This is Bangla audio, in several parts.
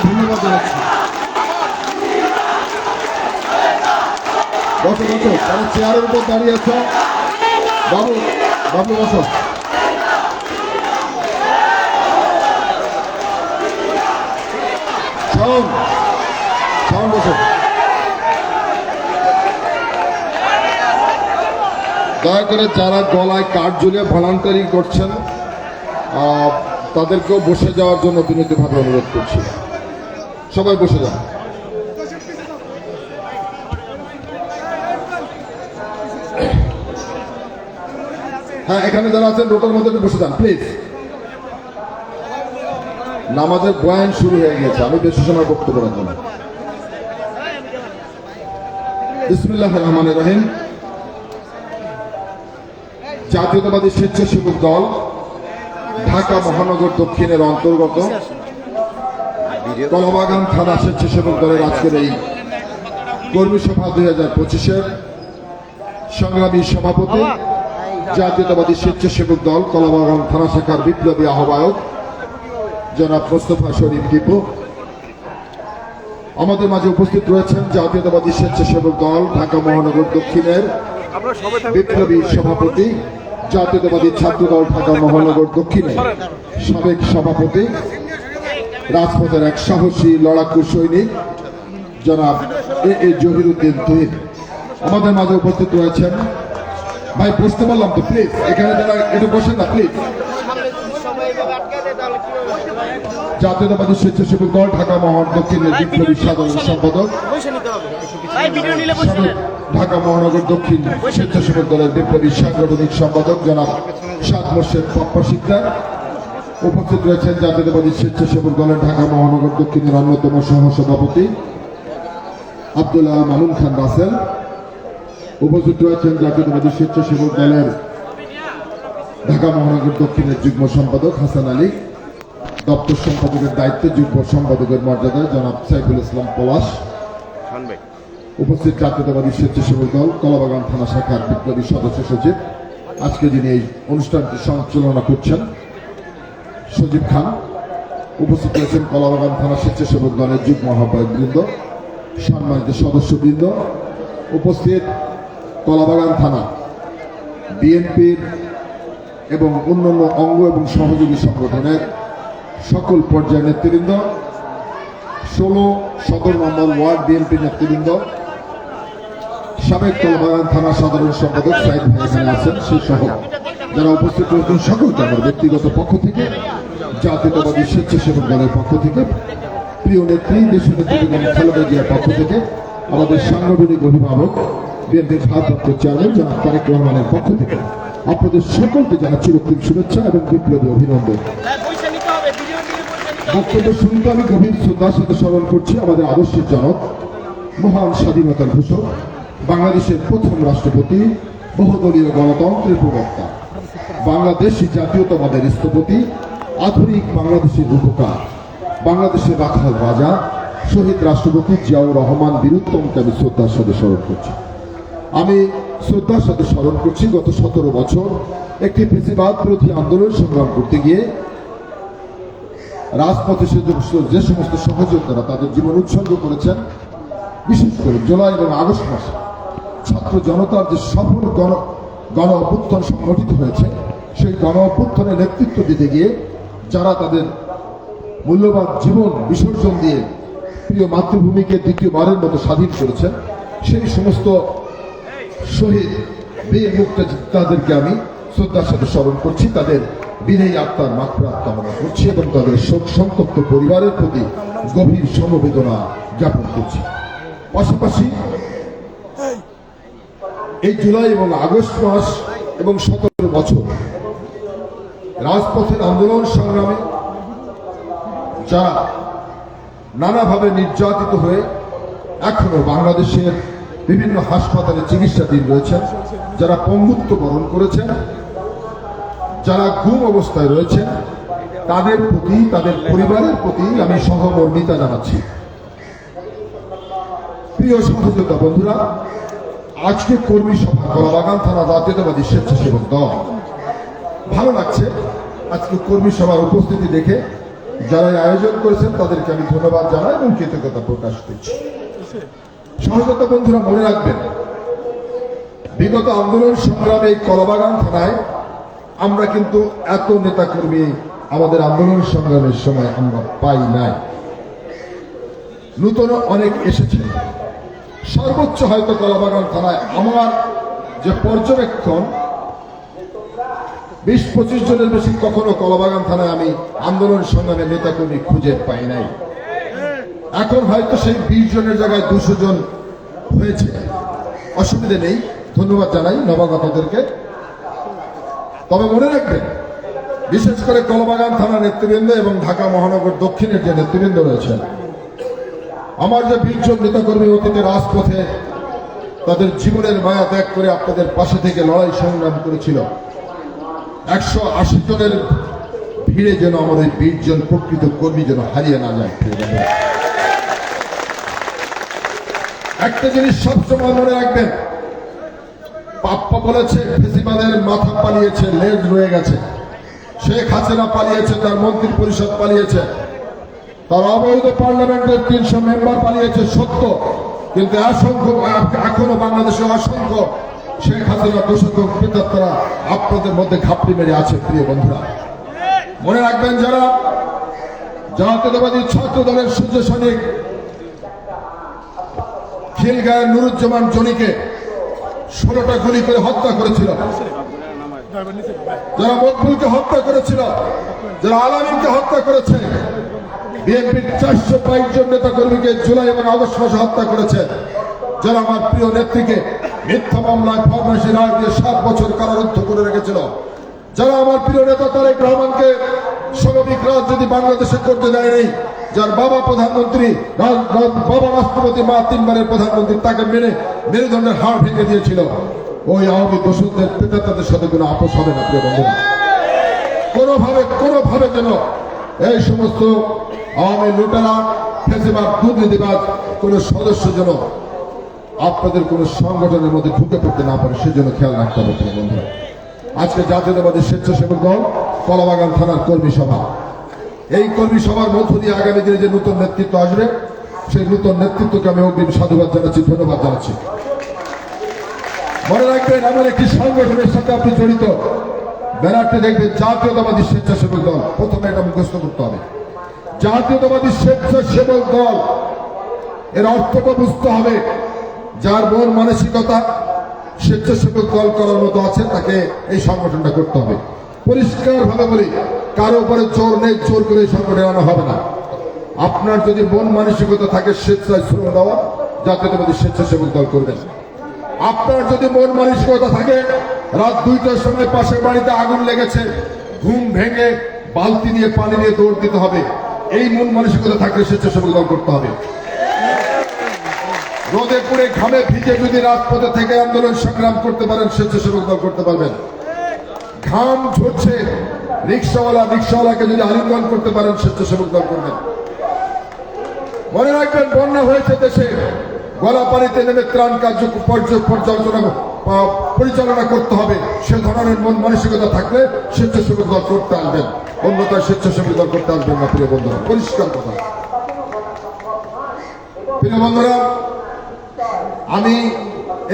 ধন্যবাদ জানাচ্ছি। বসো বসো, তারা চেয়ারের উপর দাঁড়িয়ে আছো। বাবু বাবু বসো। শাওন শাওন বসো। দয়া করে যারা গলায় কাঠ ঝুলিয়ে ভলান্টারি করছেন তাদেরকেও বসে যাওয়ার জন্য বিনীতভাবে অনুরোধ করছি। সবাই বসে যান। হ্যাঁ, এখানে যারা আছেন রোটার মধ্যে বসে যান প্লিজ। নামাজের বয়ান শুরু হয়ে গিয়েছে, আমি বেশি সময় বক্তব্য রাখবো না। বিসমিল্লাহির রহমানির রহিম। জাতীয়তাবাদী স্বেচ্ছাসেবক দল ঢাকা মহানগর দক্ষিণের অন্তর্গত কলাবাগান থানা স্বেচ্ছাসেবক দলের আজকের এই কর্মী সভা 2025-এর সংগ্রামী সভাপতি, জাতীয়তাবাদী স্বেচ্ছাসেবক দল কলাবাগান থানা শাখার বিপ্লবী আহ্বায়ক জনাব মোস্তফা শরীফ টিপু। আমাদের মাঝে উপস্থিত রয়েছেন জাতীয়তাবাদী স্বেচ্ছাসেবক দল ঢাকা মহানগর দক্ষিণের বিপ্লবী সভাপতি, জাতীয়তাবাদী ছাত্র দল ঢাকা মহানগর দক্ষিণের সাবেক সভাপতি, রাজপথের এক সাহসী লড়াকু সৈনিক জনাব এ জহিরুদ্দিন তুহিন। আমাদের মাঝে উপস্থিত রয়েছেন, ভাই বুঝতে পারলাম তো, প্লিজ এখানে যারা একটু বসেন না প্লিজ। জাতীয়তাবাদী স্বেচ্ছাসেবক দল ঢাকা মহানগর দক্ষিণের বিপ্লবী সাধারণ সম্পাদক, ঢাকা মহানগর দক্ষিণ স্বেচ্ছাসেবক দলের বিপ্লবী সাংগঠনিক সম্পাদক জনাব সাদ মোর্শেদ পাপ্পা শিকদার। উপস্থিত রয়েছেন জাতীয়তাবাদী স্বেচ্ছাসেবক দলের ঢাকা মহানগর দক্ষিণের অন্যতম সহসভাপতি আব্দুল আল মামুন খান রাসেল। উপস্থিত রয়েছেন জাতীয়তাবাদী স্বেচ্ছাসেবক দলের ঢাকা মহানগর দক্ষিণের যুগ্ম সম্পাদক হাসান আলী, দপ্তর সম্পাদকের দায়িত্বে যুগ্ম সম্পাদকের মর্যাদায় জনাব সাইফুল ইসলাম পলাশ। উপস্থিত জাতীয়তাবাদী স্বেচ্ছাসেবক দল কলাবাগান থানা শাখার বিপ্লবী সদস্য সচিব, আজকে যিনি এই অনুষ্ঠানটি সঞ্চালনা করছেন, সজীব খান। উপস্থিত রয়েছেন কলাবাগান থানা স্বেচ্ছাসেবক দলের যুগ্ম আহ্বায়ক বৃন্দ, সম্মানিত সদস্যবৃন্দ। উপস্থিত কলাবাগান থানা বিএনপির এবং অন্যান্য অঙ্গ এবং সহযোগী সংগঠনের সকল পর্যায়ের নেতৃবৃন্দ, 16 সদর নম্বর ওয়ার্ড বিএনপি নেতৃবৃন্দ, সাবেক কলাবাগান থানা সাধারণ সম্পাদক সাইদ ভাই এখানে আছেন, সেই সহ যারা উপস্থিত রয়েছেন সকলকে আমার ব্যক্তিগত পক্ষ থেকে, জাতীয়তাবাদী স্বেচ্ছাসেবক দলের পক্ষ থেকে, প্রিয় নেত্রী দেশের নেত্রী খালেদা জিয়ার পক্ষ থেকে, আমাদের সাংগঠনিক অভিভাবক বিএনপির ভারপ্রাপ্ত চেয়ারম্যান জনাব তারেক রহমানের পক্ষ থেকে আপনাদের সকলকে জানাচ্ছি রক্তিম শুভেচ্ছা এবং বিপ্লবী অভিনন্দন। বক্তব্য শুনতে আমি গভীর শ্রদ্ধার সাথে স্মরণ করছি আমাদের আদর্শের জনক, মহান স্বাধীনতার ঘোষক, বাংলাদেশের প্রথম রাষ্ট্রপতি, বহুদলীয় গণতন্ত্রের প্রবক্তা, বাংলাদেশি জাতীয়তাবাদের স্থপতি, আধুনিক বাংলাদেশের রূপকার, বাংলাদেশের রাখাল রাজা, শহীদ রাষ্ট্রপতি জিয়াউর রহমান বীরুত্তমকে আমি শ্রদ্ধার সাথে স্মরণ করছি। আমি শ্রদ্ধার সাথে স্মরণ করছি গত 17 বছর একটি ফ্যাসিবাদ বিরোধী আন্দোলন সংগ্রাম করতে গিয়ে রাজপথে যে সমস্ত সহযোদ্ধারা তাদের জীবন উৎসর্গ করেছেন, বিশেষ করে জুলাই এবং আগস্ট মাসে ছাত্র জনতার যে সফল গণ অভ্যুত্থান সংগঠিত হয়েছে, সেই গণ অভ্যুত্থানে নেতৃত্ব দিতে গিয়ে যারা তাদের মূল্যবান জীবন বিসর্জন দিয়ে প্রিয় মাতৃভূমিকে দ্বিতীয়বারের মতো স্বাধীন করেছেন, সেই সমস্ত শহীদ বীর মুক্তিযোদ্ধাদেরকে আমি শ্রদ্ধার সাথে স্মরণ করছি, তাদের বিদায়ী আত্মার মাগফিরাত কামনা করছি এবং তাদের শোক সন্তপ্ত পরিবারের প্রতি গভীর সমবেদনা জ্ঞাপন করছি। পাশাপাশি এই জুলাই এবং আগস্ট মাস এবং 17 বছর রাজপথের আন্দোলন সংগ্রামে যারা নানাভাবে নির্যাতিত হয়ে এখনো বাংলাদেশের বিভিন্ন হাসপাতালে চিকিৎসাধীন রয়েছেন, যারা পঙ্গুত্ব বরণ করেছেন, যারা গুম অবস্থায় রয়েছেন, তাদের প্রতি, তাদের পরিবারের প্রতি আমি সহমর্মিতা জানাচ্ছি। প্রিয় সহযোদ্ধা বন্ধুরা, আজকে কর্মী সভা কলাবাগান থানা জাতীয়তাবাদী স্বেচ্ছাসেবক দল, ভালো লাগছে আজকে কর্মী সভার উপস্থিতি দেখে। যারা এই আয়োজন করেছেন তাদেরকে আমি ধন্যবাদ জানাই এবং কৃতজ্ঞতা প্রকাশ করছি। সহযোগিতা বন্ধুরা, মনে রাখবেন, বিগত আন্দোলন সংগ্রামে এই কলাবাগান থানায় আমরা কিন্তু এত নেতাকর্মী আমাদের আন্দোলন সংগ্রামের সময় আমরা পাই নাই। নূতন অনেক এসেছে। সর্বোচ্চ হয়তো কলাবাগান থানায় আমার যে পর্যবেক্ষণ 20-25 জনের বেশি কখনো কলাবাগান থানায় আমি আন্দোলন সংগ্রামের নেতাকর্মী খুঁজে পাই নাই। এখন হয়তো সেই 20 জনের জায়গায় 200 জন হয়েছে, অসুবিধা নেই, ধন্যবাদ জানাই নবাগতদেরকে। তবে মনে রাখবেন, বিশেষ করে কলাবাগান থানা নেতৃবৃন্দ এবং ঢাকা মহানগর দক্ষিণের যে নেতৃবৃন্দ রয়েছেন, আমার যে 20 জন নেতাকর্মী অতীতে রাজপথে তাদের জীবনের মায়া ত্যাগ করে আপনাদের পাশে থেকে লড়াই সংগ্রাম করেছিল, 180 জনের ভিড়ে যেন আমার ওই 20 জন প্রকৃত কর্মী যেন হারিয়ে না যায়। একটা জিনিস সবসময় মনে রাখবেন, পাপ্পা বলেছে ফেসিবাদের মাথা পালিয়েছে, লেজ রয়ে গেছে। শেখ হাসিনা পালিয়েছে, তার মন্ত্রী পরিষদ পালিয়েছে, তার অবৈধ পার্লামেন্টের 300 মেম্বার পালিয়েছে, সত্য। কিন্তু এখনো বাংলাদেশে অসংখ্য শেখ হাসিনা দোষক প্রেতাত্মারা আপনাদের মধ্যে ঘাপটি মেরে আছে। প্রিয় বন্ধুরা, মনে রাখবেন, যারা জাতীয়তাবাদী ছাত্র দলের সূর্য সৈনিক খিলগাঁয়ের নুরুজ্জামান জনিকে 16টা গুলি করে হত্যা করেছিল, যারা মকবুলকে হত্যা করেছিল, যারা আলামিনকে হত্যা করেছে, বিএনপির 422 জন নেতা কর্মীকে জুলাই এবং আগস্ট মাসে হত্যা করেছে, যারা আমার প্রিয় নেত্রীকে মিথ্যা মামলায় ফার্মেসি রায় দিয়ে 7 বছর কারারুদ্ধ করে রেখেছিল, যারা আমার প্রিয় নেতা তারেক রহমানকে স্বাভাবিক রাজনীতি বাংলাদেশে করতে দেয়নি, যার বাবা প্রধানমন্ত্রী, বাবা রাষ্ট্রপতি, মা 3 বারের প্রধানমন্ত্রী, তাকে মেরুদণ্ডের হাড় ভেঙে দিয়েছিল, ওই আওয়ামী দোষকদের প্রেতাত্মাদের সাথে কোনো আপোষ হবে না। প্রিয় বন্ধুরা, কোনোভাবে যেন এই সমস্ত আওয়ামী লুটেরা, ফেসিবাদ, দুর্নীতিবাজ কোন সদস্য যেন আপনাদের কোন সংগঠনের মধ্যে ঢুকে পড়তে না পারে, সেজন্য খেয়াল রাখতে হবে। প্রিয় বন্ধুরা, আজকে জাতীয়তাবাদী স্বেচ্ছাসেবক দল কলাবাগান থানার কর্মী সভা, এই কর্মী সভার মধ্য দিয়ে আগামী দিনে যে নতুন নেতৃত্ব আসবে, সেই নতুন নেতৃত্বকে আমি অগ্রিম সাধুবাদ জানাচ্ছি, ধন্যবাদ জানাচ্ছি। মনে রাখবেন, এমন একটি সংগঠনের সাথে আপনি জড়িত, ব্যানারটি দেখবেন জাতীয়তাবাদী স্বেচ্ছাসেবক দল। প্রথমে এটা মুখস্থ করতে হবে, জাতীয়তাবাদী স্বেচ্ছাসেবক দল। এর অর্থটা বুঝতে হবে। যার মন মানসিকতা স্বেচ্ছাসেবক দল করার মতো আছে, তাকে এই সংগঠনটা করতে হবে। পরিষ্কার ভাবে বলি, কারো উপরে জোর নেই, জোর করে এই সংগঠন আনা হবে না। আপনার যদি মন মানসিকতা থাকে স্বেচ্ছায় শ্রম দেওয়া, জাতীয়তাবাদী স্বেচ্ছাসেবক দল করবেন। আপনার যদি মন মানসিকতা থাকে রাত 2টার সময় পাশের বাড়িতে আগুন লেগেছে, ঘুম ভেঙে বালতি দিয়ে পানি নিয়ে দৌড় দিতে হবে, এই মন মানসিকতা থাকলে স্বেচ্ছাসেবক দল করতে হবে। রোদে পুড়ে ঘামে ভিজে যদি রাজপথে থেকে আন্দোলন সংগ্রাম করতে পারেন, স্বেচ্ছাসেবক দল করতে পারবেন। ঘাম ঝরছে, রিক্সাওয়ালাকে যদি আলিঙ্গন করতে পারেন, স্বেচ্ছাসেবক দল করবেন। মনে রাখবেন, বন্যা হয়েছে দেশে, গলা পানিতে নেমে ত্রাণ কার্য পরিচালনা করতে হবে। সে ধরনের মন মানসিকতা থাকলে স্বেচ্ছাসেবক দল করতে আসবেন, অন্যথায় স্বেচ্ছাসেবক দল করতে আসবেন না। প্রিয় বন্ধুরা, পরিষ্কার কথা। প্রিয় বন্ধুরা, আমি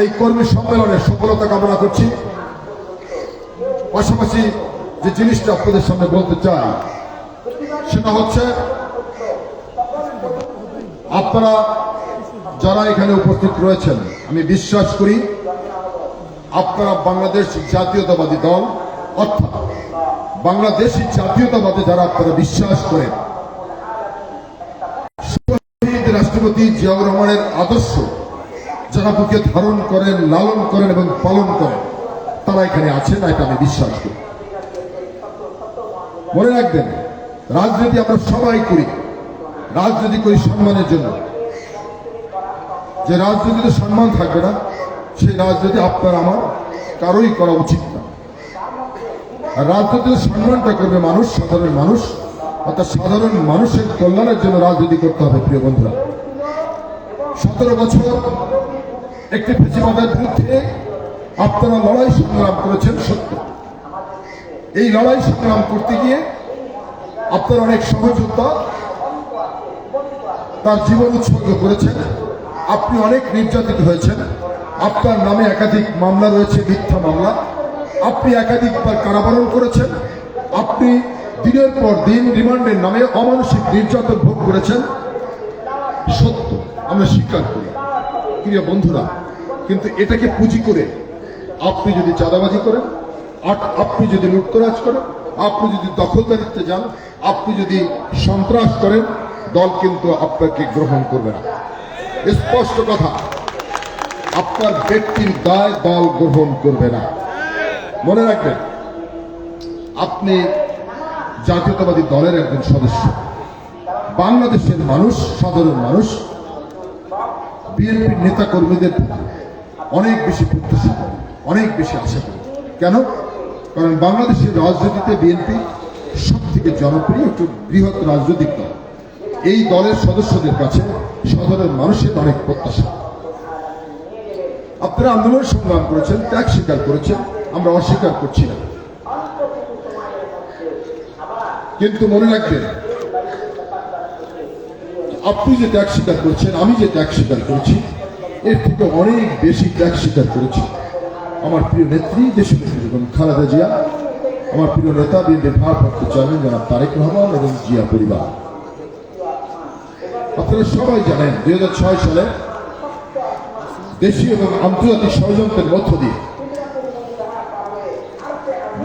এই কর্মী সম্মেলনের সফলতা কামনা করছি। পাশাপাশি যে জিনিসটা আপনাদের সামনে বলতে চাই, সেটা হচ্ছে, আপনারা যারা এখানে উপস্থিত রয়েছেন, আমি বিশ্বাস করি আপনারা বাংলাদেশ জাতীয়তাবাদী দল, অর্থাৎ বাংলাদেশি জাতীয়তাবাদে যারা আপনারা বিশ্বাস করেন, শহীদ রাষ্ট্রপতি জিয়াউর রহমানের আদর্শ যারা বুকে ধারণ করেন, লালন করেন এবং পালন করেন, তারা এখানে আছেন, এটা আমি বিশ্বাস করি। মনে রাখবেন, রাজনীতি আমরা সবাই করি, রাজনীতি করি সম্মানের জন্য। যে রাজনীতিতে সম্মান থাকবে না, সেই রাজনীতি আপনার আমার কারোই করা উচিত না। আর রাজনীতিতে সম্মানটা করবে মানুষ, সাধারণ মানুষ, অর্থাৎ সাধারণ মানুষের কল্যাণের জন্য রাজনীতি করতে হবে। প্রিয় বন্ধুরা, 17 বছর একটি ফেসিবাদের বিরুদ্ধে আপনারা লড়াই সংগ্রাম করেছেন, সত্য। এই লড়াই সংগ্রাম করতে গিয়ে আপনার অনেক সহযোদ্ধা তার জীবন উৎসর্গ করেছেন, আপনি অনেক নির্যাতিত হয়েছেন, আপনার নামে একাধিক মামলা রয়েছে, মিথ্যা মামলা, আপনি একাধিকবার কারাবরণ করেছেন, আপনি দিনের পর দিন রিমান্ডের নামে অমানসিক নির্যাতন ভোগ করেছেন। সত্য, আমরা স্বীকার করি প্রিয় বন্ধুরা, কিন্তু এটাকে পুঁজি করে আপনি যদি চাঁদাবাজি করেন, আপনি যদি লুটতরাজ করেন, আপনি যদি দখলদারিত্বে যান, আপনি যদি সন্ত্রাস করেন, দল কিন্তু আপনাকে গ্রহণ করবে না। স্পষ্ট কথা, আপনার ব্যক্তির দায় দল গ্রহণ করবে না। মনে রাখবেন, আপনি জাতীয়তাবাদী দলের একজন সদস্য। বাংলাদেশের মানুষ, সাধারণ মানুষ বিএনপির নেতা কর্মীদের অনেক বেশি প্রত্যাশা করে, অনেক বেশি আশা করে। কেন? কারণ বাংলাদেশের রাজনীতিতে বিএনপি সব থেকে জনপ্রিয় একটি বৃহৎ রাজনৈতিক দল। এই দলের সদস্যদের কাছে সাধারণ মানুষের অনেক প্রত্যাশা। আপনারা আন্দোলন সংগ্রাম করেছেন, ত্যাগ স্বীকার করেছেন, আমরা অস্বীকার করছি না, কিন্তু মনে রাখবেন, আপনি যে ত্যাগ স্বীকার করছেন, আমি যে ত্যাগ স্বীকার করেছি, এর থেকে অনেক বেশি ত্যাগ স্বীকার করেছি আমার প্রিয় নেত্রী দেশনেত্রী বেগম খালেদা জিয়া, আমার প্রিয় নেতা বিএনপির ভারপ্রাপ্ত চেয়ারম্যান জনাব তারেক রহমান এবং জিয়া পরিবার। আপনারা সবাই জানেন 2006 সালে দেশীয় এবং আন্তর্জাতিক ষড়যন্ত্রের মধ্য দিয়ে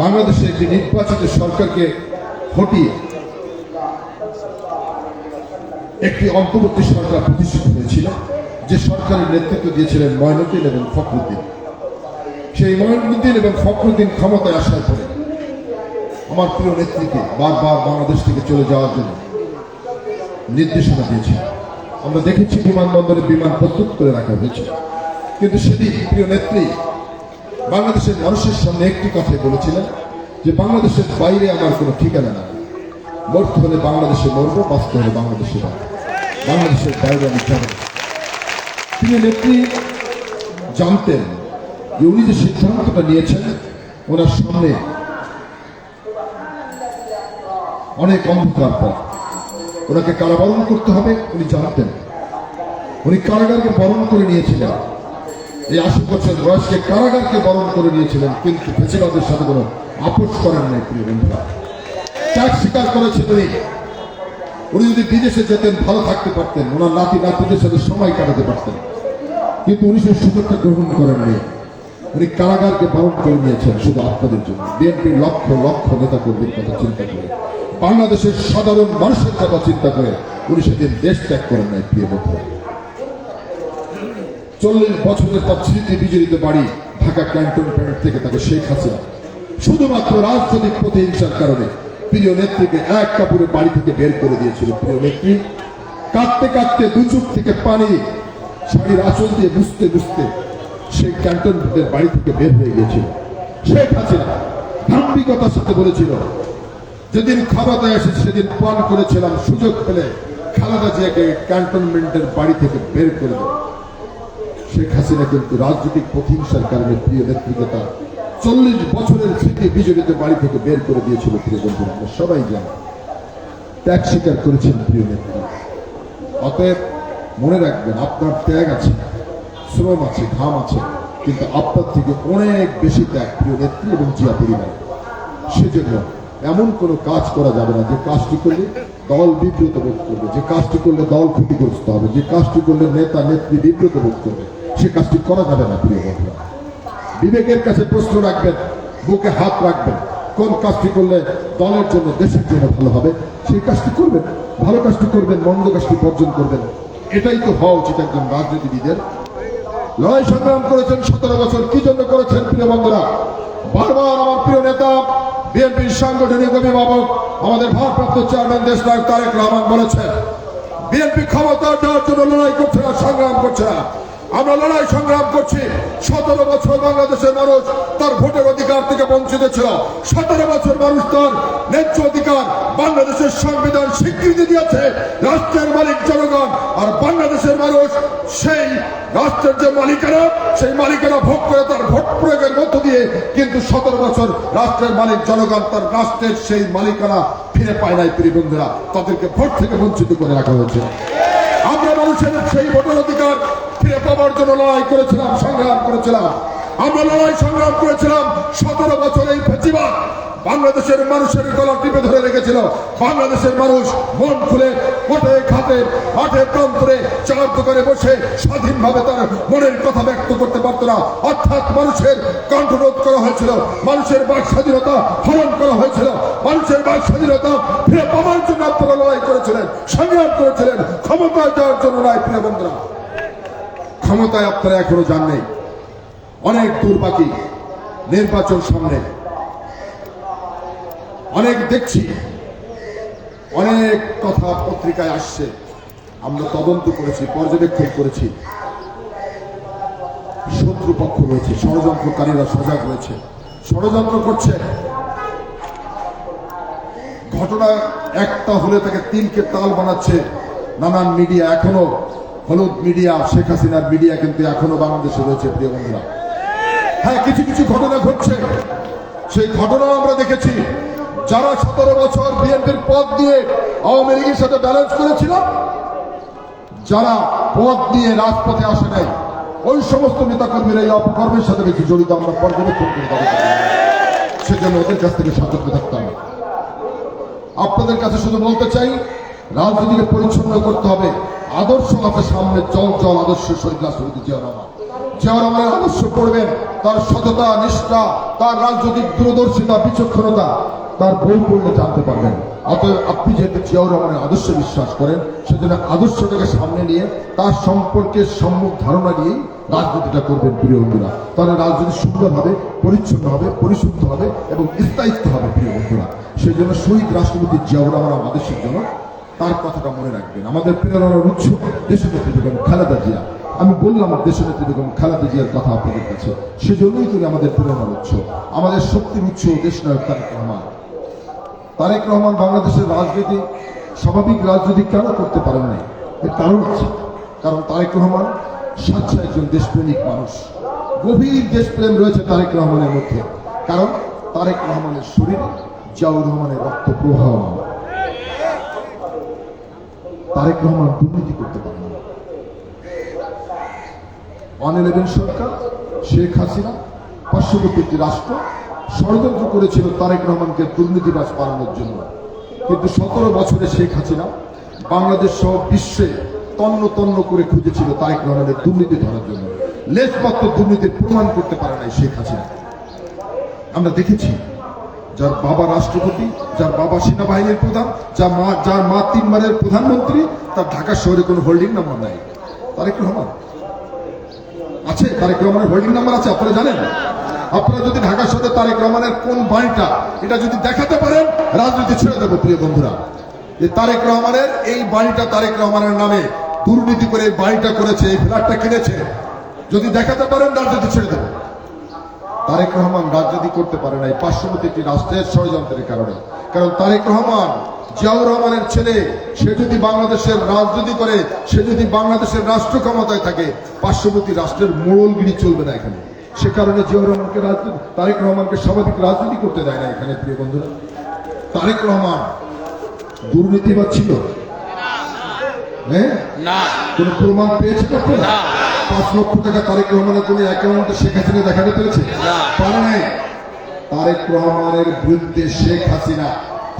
বাংলাদেশে একটি নির্বাচিত সরকারকে হটিয়ে একটি অন্তর্বর্তী সরকার প্রতিষ্ঠিত হয়েছিল, যে সরকারের নেতৃত্ব দিয়েছিলেন মঈনুদ্দিন এবং ফখরুদ্দিন। সেই মঈনুদ্দিন এবং ফখরুদ্দিন ক্ষমতায় আসার পরে আমার প্রিয় নেত্রীকে বারবার বাংলাদেশ থেকে চলে যাওয়ার জন্য নির্দেশনা দিয়েছে। আমরা দেখেছি বিমানবন্দরে বিমান প্রস্তুত করে রাখা হয়েছে, কিন্তু সেদিন প্রিয় নেত্রী বাংলাদেশের মানুষের সামনে একটি কথাই বলেছিলেন যে বাংলাদেশের বাইরে আমার কোনো ঠিকানা নাই, মরতে হলে বাংলাদেশে মরবো, বাঁচতে হলে বাংলাদেশে বাঁচবো, বাংলাদেশের বাইরে আমি যাব। প্রিয় নেত্রী জানতেন যে উনি যে সিদ্ধান্তটা নিয়েছেন, ওনার সামনে অনেক অন্ধকার পথ, ওনাকে কারাবরণ করতে হবে। উনি জানতেন, উনি কারাগারকে বরণ করে নিয়েছিলেন, এই 80 বছর বয়সকে কারাগারকে বরণ করে নিয়েছিলেন, কিন্তু ফেসিবাদের সাথে কোনো আপোষ করেন নাই। প্রিয় বন্ধুরা, ত্যাগ স্বীকার করেছেন উনি যদি বিদেশে যেতেন ভালো থাকতে পারতেন, ওনার নাতি নাতিদের সাথে সময় কাটাতে পারতেন, কিন্তু উনি সেই সুযোগটা গ্রহণ করেননি। উনি কারাগারকে বরণ করে নিয়েছেন শুধু আপনাদের জন্য, বিএনপির লক্ষ লক্ষ নেতা কর্মীর কথা চিন্তা করে, বাংলাদেশের সাধারণ মানুষের কথা চিন্তা করে উনি সেদিন দেশ ত্যাগ করেন নাই। প্রিয় বন্ধুরা, 40 বছরের তার স্মৃতি বিজড়িত বাড়ি ঢাকা ক্যান্টনমেন্ট থেকে তাকে শেখ হাসিনা শুধুমাত্র রাজনৈতিক প্রতিহিংসার কারণে প্রিয় নেত্রীকে এক কাপড়ে বাড়ি থেকে বের করে দিয়েছিল। প্রিয় নেত্রী কাঁদতে কাঁদতে দু চোখ থেকে পানি শাড়ির আঁচল দিয়ে বুঝতে বুঝতে সেই ক্যান্টনমেন্টের বাড়ি থেকে বের হয়ে গিয়েছিল। শেখ হাসিনা ধার্মিকতার সাথে বলেছিল, যেদিন ক্ষমতায় এসেছে সেদিন পান করেছিলাম, সুযোগ পেলে খালেদা জিয়াকে ক্যান্টনমেন্টের বাড়ি থেকে বের করে দেব। শেখ হাসিনা কিন্তু রাজনৈতিক প্রতিহিংসার কারণে প্রিয় নেত্রীকে তার 40 বছরের স্মৃতি বিজড়িত বাড়ি থেকে বের করে দিয়েছিল। প্রিয় বন্ধুরা, আমরা সবাই জানি, ত্যাগ স্বীকার করেছেন প্রিয় নেত্রী। অতএব মনে রাখবেন, আপনার ত্যাগ আছে, শ্রম আছে, ঘাম আছে, কিন্তু আপনার থেকে অনেক বেশি ত্যাগ প্রিয় নেত্রী এবং জিয়া পরিবার। সেজন্য এমন কোনো কাজ করা যাবে না যে কাজটি করলে দল বিব্রত বোধ করবে, যে কাজটি করলে দল ক্ষতিগ্রস্ত হবে, যে কাজটি করলে নেতা নেত্রী বিব্রত বোধ করবে, সে কাজটি করা যাবে না। প্রিয় বন্ধুরা, বিবেকের কাছে প্রশ্ন রাখবেন, বুকে হাত রাখবেন, কোন কাজটি করলে দলের জন্য দেশের জন্য ভালো হবে সেই কাজটি করবেন, ভালো কাজটি করবেন, মন্দ কাজটি বর্জন করবেন। এটাই তো হওয়া উচিত একজন রাজনীতিবিদের। লড়াই সংগ্রাম করেছেন 17 বছর, কি জন্য করেছেন প্রিয় বন্ধুরা? বারবার আমার প্রিয় নেতা বিএনপির সাংগঠনিক অভিভাবক আমাদের ভারপ্রাপ্ত চেয়ারম্যান দেশনায়ক তারেক রহমান বলেছেন, বিএনপি ক্ষমতা দেওয়ার জন্য লড়াই করছে না, সংগ্রাম করছে না। আমরা লড়াই সংগ্রাম করছি। 17 বছর বাংলাদেশের মানুষ তার ভোটের অধিকার থেকে বঞ্চিত ছিল। 17 বছর মানুষ তার ন্যায্য অধিকার, বাংলাদেশের সংবিধান স্বীকৃতি দিয়েছে, রাষ্ট্রের মালিক জনগণ, আর বাংলাদেশের মানুষ সেই রাষ্ট্রের যে মালিকেরা, সেই মালিকেরা ভোগ করে তার ভোট প্রয়োগের মধ্য দিয়ে দিয়ে কিন্তু 17 বছর রাষ্ট্রের মালিক জনগণ তার রাষ্ট্রের সেই মালিকানা ফিরে পায় নাই। প্রিয় বন্ধুরা, তাদেরকে ভোট থেকে বঞ্চিত করে রাখা হয়েছে। আমরা মানুষের সেই ভোটের অধিকার ফিরে পাওয়ার জন্য লড়াই করেছিলাম, সংগ্রাম করেছিলাম। আমরা লড়াই সংগ্রাম করেছিলাম। 17 বছর এই ফেসিবাদ বাংলাদেশের মানুষের গলা টিপে ধরে রেখেছিল। বাংলাদেশের মানুষ মন খুলে মাঠে ঘাটে মাঠে প্রান্তরে চার দোকানে বসে স্বাধীনভাবে তার মনের কথা ব্যক্ত করতে পারত না। অর্থাৎ মানুষের কণ্ঠরোধ করা হয়েছিল, মানুষের বাক স্বাধীনতা হরণ করা হয়েছিল। মানুষের বাক স্বাধীনতা ফিরে পাওয়ার জন্য আপনারা লড়াই করেছিলেন, সংগ্রাম করেছিলেন, ক্ষমতায় যাওয়ার জন্য নয়। প্রিয় বন্ধুরা, ক্ষমতায় আপনারা এখনো যান নেই, অনেক দূর বাকি। নির্বাচন সামনে, অনেক দেখছি, অনেক কথা পত্রিকায় আসছে। আমরা তদন্ত করেছি, পর্যবেক্ষণ করেছি। শত্রুপক্ষ রয়েছে, ষড়যন্ত্রকারীরা সজাগ রয়েছে, ষড়যন্ত্র করছে। ঘটনা একটা হলে তাকে তিনকে তাল বানাচ্ছে নানান মিডিয়া। এখনো হলুদ মিডিয়া, শেখ হাসিনার মিডিয়া কিন্তু এখনো বাংলাদেশে রয়েছে। প্রিয় বন্ধুরা, হ্যাঁ, কিছু কিছু ঘটনা ঘটছে, সেই ঘটনা আমরা দেখেছি। যারা 17 বছর বিএনপির পদ দিয়ে আওয়ামী লীগের সাথে ব্যালেন্স করেছিল, যারা পদ দিয়ে রাজপথে আসে নাই, ওই সমস্ত নেতাকর্মীরা এই অপকর্মের সাথে বেশি জড়িত। আমরা পর্যবেক্ষণ করে সেজন্য ওদের কাছ থেকে সতর্ক থাকতে হবে। আপনাদের কাছে শুধু বলতে চাই, রাজনীতিকে পরিচ্ছন্ন করতে হবে। আদর্শ আছে সামনে, চল চল আদর্শ শহীদ রাষ্ট্রপতি জিয়া রহমান। জিয়া রহমানের আদর্শ পড়বেন, তার সততা, নিষ্ঠা, তার রাজনৈতিক দূরদর্শিতা, বিচক্ষণতা তার বই পড়লে জানতে পারবেন। অতএব আপনি যেহেতু জিয়াউর রহমানের আদর্শে বিশ্বাস করেন, সেজন্য আদর্শটাকে সামনে নিয়ে তার সম্পর্কে সম্মুখ ধারণা নিয়েই রাজনীতিটা করবেন। প্রিয় বন্ধুরা, তাহলে রাজনীতি সুন্দর হবে, পরিচ্ছন্ন হবে, পরিশুদ্ধ হবে এবং স্থায়িত্ব হবে। প্রিয় বন্ধুরা, সেই জন্য শহীদ রাষ্ট্রপতি জিয়াউর রহমান আদর্শের জন্য তার কথাটা মনে রাখবেন। আমাদের প্রেরণার উৎস দেশনেত্রী বেগম খালেদা জিয়া। আমি বললাম দেশনেত্রী বেগম খালেদা জিয়ার কথা আপনাদের কাছে, সেজন্যই তিনি আমাদের প্রেরণার উৎস, আমাদের শক্তির উৎস দেশনায়ক তারেক রহমান। তারেক রহমান বাংলাদেশের রাজনীতি, স্বাভাবিক রাজনীতি কেন করতে পারেন নাই? এর কারণ আছে। কারণ তারেক রহমান স্বাচ্ছা একজন দেশপ্রেমিক মানুষ। গভীর দেশপ্রেম রয়েছে তারেক রহমানের মধ্যে। কারণ তারেক রহমানের শরীরে জিয়াউর রহমানের রক্ত প্রবাহমান। তারেক রহমান দুর্নীতি করতে পারেন না। 111 সরকার, শেখ হাসিনা, পার্শ্ববর্তী একটি রাষ্ট্র ষড়যন্ত্র করেছিল তারেক রহমানকে দুর্নীতিবাজ বানানোর জন্য। কিন্তু 17 বছরে শেখ হাসিনা বাংলাদেশ সহ বিশ্বে তন্ন তন্ন করে খুঁজেছিল তারেক রহমানের দুর্নীতি ধরার জন্য। লেশমাত্র দুর্নীতির প্রমাণ করতে পারে নাই শেখ হাসিনা। আমরা দেখেছি, যার বাবা রাষ্ট্রপতি, যার বাবা সেনাবাহিনীর প্রধান, যার মা 3 বারের প্রধানমন্ত্রী, তার ঢাকা শহরে কোনো হোল্ডিং নাম্বার নাই। তারেক রহমান আছে, তারেক রহমানের হোল্ডিং নাম্বার আছে, আপনারা জানেন? আপনারা যদি ঢাকা শহরে তারেক রহমানের কোন বাড়িটা, এটা যদি দেখাতে পারেন, রাজনীতি ছেড়ে দেবো। প্রিয় বন্ধুরা, যে তারেক রহমানের এই বাড়িটা তারেক রহমানের নামে দুর্নীতি করে এই বাড়িটা করেছে, এই ফ্ল্যাটটা কিনেছে, যদি দেখাতে পারেন, রাজনীতি ছেড়ে দেবো। তারেক রহমান রাজনীতি করতে পারে নাই পার্শ্ববর্তী একটি রাষ্ট্রের ষড়যন্ত্রের কারণে। কারণ তারেক রহমান জিয়াউর রহমানের ছেলে, সে যদি বাংলাদেশের রাজনীতি করে, সে যদি বাংলাদেশের রাষ্ট্র ক্ষমতায় থাকে, পার্শ্ববর্তী রাষ্ট্রের মোড়লগিরি চলবে না এখানে। সে কারণে জিয়াউর রহমানকে তারেক রহমানকে স্বাভাবিক রাজনীতি করতে দেয় না এখানে। প্রিয় বন্ধুরা, তারেক রহমান দুর্নীতিবাদ ছিল? হ্যাঁ, কোন প্রমাণ পেয়েছেন আপনারা? 5 লক্ষ টাকা তারেক রহমানের কোন অ্যাকাউন্টে শেখ হাসিনা দেখাতে পেরেছে? পারে নাই। তারেক রহমানের বিরুদ্ধে শেখ হাসিনা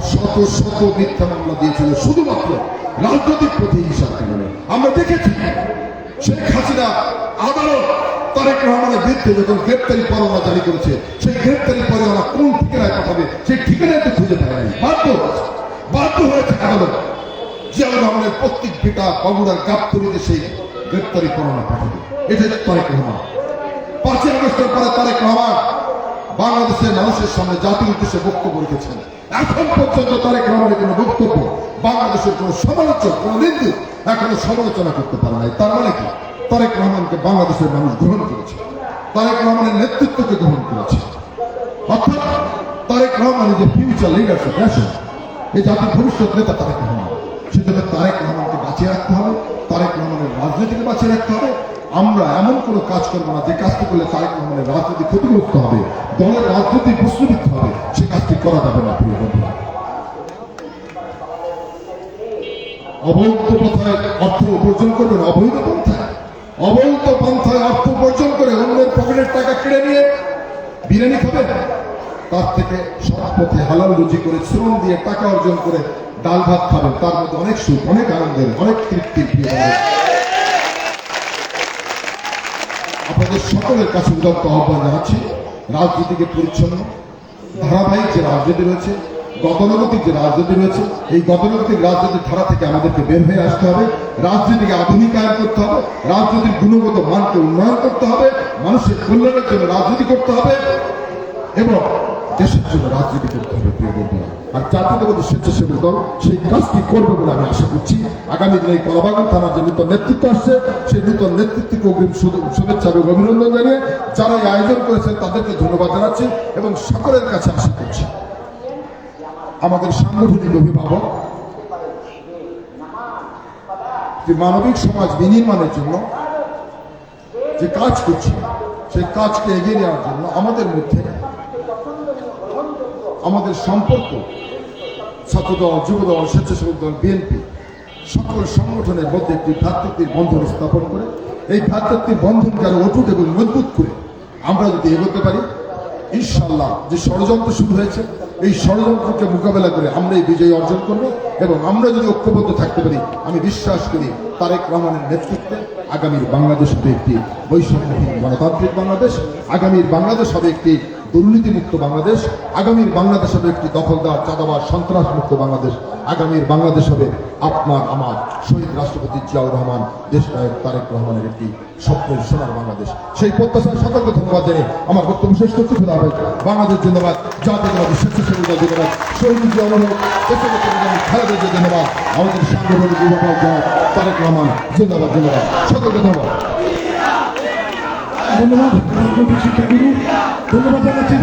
শত শত মিথ্যা মামলা দিয়েছিল শুধুমাত্র রাজনৈতিক প্রতিহিংসার কারণে। আমরা দেখেছি শেখ হাসিনা আদালত তারেক রহমানের বিরুদ্ধে যখন গ্রেপ্তারি পরোয়ানা জারি করেছে, সেই গ্রেপ্তারি পরোয়ানা কোন ঠিকানায় পাঠাবে, সেই ঠিকানায় তো খুঁজে পায় নাই। বাধ্য হয়েছে আদালত জিয়াউর রহমানের প্রত্যেক পিতা বগুড়ার গাবতলীতে সেই গ্রেপ্তারি পরোয়ানা পাঠাবে। এটাই তারেক রহমান। 5 আগস্টের পরে তারেক রহমান বাংলাদেশের মানুষের সামনে জাতির উদ্দেশ্যে বক্তব্য রেখেছেন। এখন পর্যন্ত তারেক রহমানের কোন বক্তব্য বাংলাদেশের কোন সমালোচক, কোন নিন্দুক এখনো সমালোচনা করতে পারে নাই। তার মানে কি? তারেক রহমানকে বাংলাদেশের মানুষ গ্রহণ করেছে, তারেক রহমানের নেতৃত্বকে গ্রহণ করেছে। অর্থাৎ তারেক রহমান যে ফিউচার লিডারশিপ ন্যাশন, এই জাতির ভবিষ্যৎ নেতা তারেক রহমান। সেজন্য তারেক রহমানকে বাঁচিয়ে রাখতে হবে, তারেক রহমানের রাজনীতিকে বাঁচিয়ে রাখতে হবে, আমরা এমন কোনো কাজ করবো না যে কাজটি করলে তারেক রহমানের রাজনীতি ক্ষতিগ্রস্ত হবে, দলের রাজনীতি প্রশ্নবিদ্ধ হবে, সে কাজটি করা যাবে না। প্রিয় বন্ধুরা, অবৈধ পন্থায় অর্থ উপার্জন করবেন, অবৈধ পন্থায় অর্থ উপার্জন করে অন্যের পকেটের টাকা কেড়ে নিয়ে বিরিয়ানি খাবেন, তার থেকে সৎ পথে হালাল রুজি করে শ্রম দিয়ে টাকা অর্জন করে ডাল ভাত খাবেন, তার মধ্যে অনেক সুখ, অনেক আনন্দের, অনেক তৃপ্তির। প্রিয় আপনাদের সকলের কাছে উদাত্ত আহ্বান জানাচ্ছি, রাজনীতিকে পরিচ্ছন্ন ধারাবাহিক যে রাজনীতি রয়েছে, গতানুগতিক যে রাজনীতি রয়েছে, এই গতানুগতিক রাজনীতির ধারা থেকে আমাদেরকে বের হয়ে আসতে হবে। রাজনীতিকে আধুনিকায়ন করতে হবে, রাজনীতির গুণগত মানকে উন্নয়ন করতে হবে, মানুষের কল্যাণের জন্য রাজনীতি করতে হবে এবং দেশের জন্য রাজনীতি করতে হবে। প্রিয় বন্ধুরা, আর জাতীয়তাবাদী স্বেচ্ছাসেবক দল সেই কাজটি করবে বলে আমি আশা করছি। আগামী দিনে এই কলাবাগান থানার যে নূতন নেতৃত্ব আসছে, সেই নূতন নেতৃত্বকে অগ্রিম শুভেচ্ছা এবং অভিনন্দন জানিয়ে যারা এই আয়োজন করেছেন তাদেরকে ধন্যবাদ জানাচ্ছি এবং সকলের কাছে আশা করছি আমাদের সাংগঠনিক অভিভাবক যে মানবিক সমাজ বিনির্মাণের জন্য যে কাজ করছে, সেই কাজকে এগিয়ে নেওয়ার জন্য আমাদের মধ্যে আমাদের সম্পর্ক ছাত্রদল, যুবদল, স্বেচ্ছাসেবক দল, বিএনপি সকল সংগঠনের মধ্যে একটি ভ্রাতৃত্বের বন্ধন স্থাপন করে এই ভ্রাতৃত্বের বন্ধনকে আরো অটুট এবং মজবুত করে আমরা যদি এগোতে পারি, ইনশাআল্লাহ যে ষড়যন্ত্র শুরু হয়েছে এই ষড়যন্ত্রকে মোকাবেলা করে আমরা এই বিজয় অর্জন করব এবং আমরা যদি ঐক্যবদ্ধ থাকতে পারি, আমি বিশ্বাস করি তারেক রহমানের নেতৃত্বে আগামীর বাংলাদেশ হবে একটি বৈষম্যহীন গণতান্ত্রিক বাংলাদেশ, আগামীর বাংলাদেশ হবে একটি দুর্নীতিমুক্ত বাংলাদেশ, আগামীর বাংলাদেশ হবে একটি দখলদার, চাঁদাবাজ, সন্ত্রাসমুক্ত বাংলাদেশ, আগামীর বাংলাদেশ হবে আপনার আমার শহীদ রাষ্ট্রপতি জিয়াউর রহমান, দেশনায়ক তারেক রহমানের একটি স্বপ্নের সোনার বাংলাদেশ। সেই প্রত্যাশার সকলকে ধন্যবাদ জানিয়ে আমার বক্তব্য শেষ করতে খোলা হবে। বাংলাদেশ জিন্দাবাদ, জাতীয়তাবাদী স্বেচ্ছাসেবক দল জিন্দাবাদ, শহীদ জিয়াউর রহমান, খালেদা জিয়া জিন্দাবাদ, আমাদের সাংগঠনিক বিভাগ তারেক রহমান জিন্দাবাদ, জিন্দাবাদ। সকলকে ধন্যবাদ। ধন্যবাদ শিক্ষাগুরু, ধন্যবাদ জানাচ্ছি।